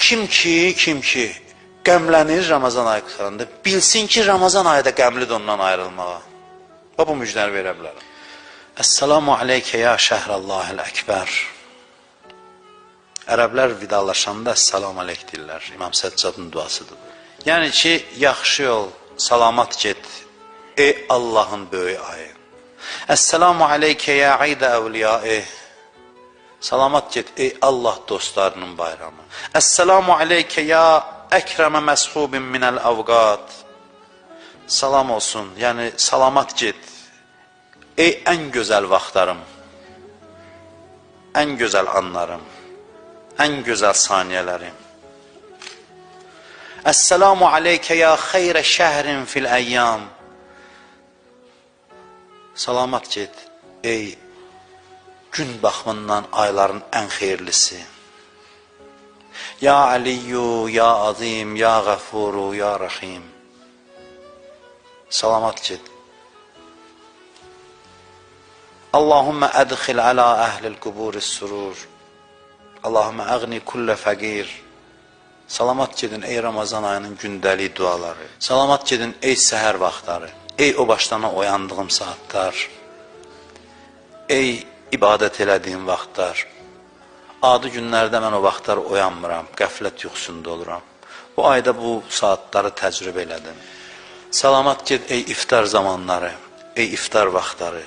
Kim ki qəmlənir Ramazan ayı qıtarında, bilsin ki, Ramazan ayı da qəmlidir ondan ayrılmağa. Və bu müjdəni verə bilərəm. Əssalamu aleykə ya şəhrəllahil əkbər. Ərəblər vidalaşanda əssalamu aleyk deyirlər. İmam Səccadın duasıdır. Yəni ki, yaxşı yol, salamat get, ey Allahın böyük ayı. Əssalamu aleykə ya aydə əvliyai. Salamat get, ey Allah dostlarının bayramı. Əssalamu aleykə ya əkrəmə məshubin minəl avqat. Salam olsun, yəni salamat get, ey ən gözəl vaxtlarım, ən gözəl anlarım, ən gözəl saniyələrim. Əssalamu aleykə ya xeyrə şəhrin fil əyyam. Salamat get, ey gün baxımından ayların ən xeyirlisi. Ya Aliyyu, ya Azim, ya Qəfuru, ya Rəhim. Salamat get. Allahümmə ədxil alə əhlil quburis surur. Allahümmə əğni kullə fəqir. Salamat gedin ey Ramazan ayının gündəlik duaları. Salamat gedin ey səhər vaxtları. Ey o başdana oyandığım saatlar. Ey ibadət elədiyim vaxtlar. Adi günlərdə mən o vaxtlar oyanmıram, qəflət yuxusunda oluram. Bu ayda bu saatları təcrübə elədim. Salamat ged ey iftar zamanları, ey iftar vaxtları.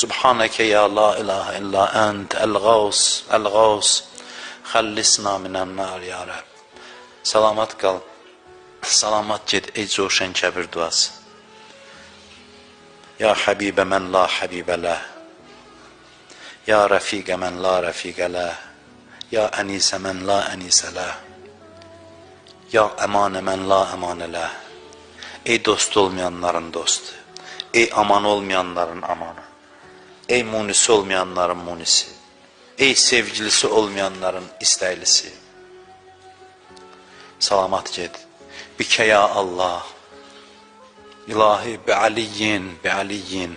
Subhanəkə ya la ilahə illa ənt, əl-Qaus, əl-Qaus, xəllisna minən-nar ya Rəbb. Salamat qal, salamat ged ey coşən kəbir duası. Ya Həbibə mən la Həbibə ləh. Ya rəfiqə mən la rəfiqə ləh. Ya ənisə mən la ənisə ləh. Ya əmanə mən la əmanə ləh. Ey dost olmayanların dostu. Ey aman olmayanların amanı. Ey munisi olmayanların munisi. Ey sevgilisi olmayanların istəylisi. Salamat ged. Bikə ya Allah. İlahi bi aliyyin, bi aliyyin.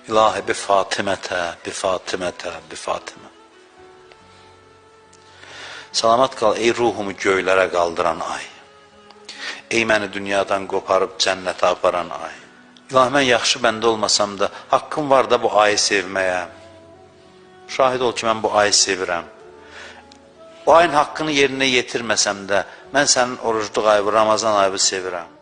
İlahi bi Fatimətə, bi Fatimətə, bi Fatimə. Salamat qal ey ruhumu göylərə qaldıran ay. Ey məni dünyadan qoparıb cənnətə aparan ay. İlahi mən yaxşı bəndə olmasam da, haqqım var da bu ayı sevməyə. Şahid ol ki, mən bu ayı sevirəm. O ayın haqqını yerinə yetirməsəm də, mən sənin orucluq ayı, Ramazan ayı sevirəm.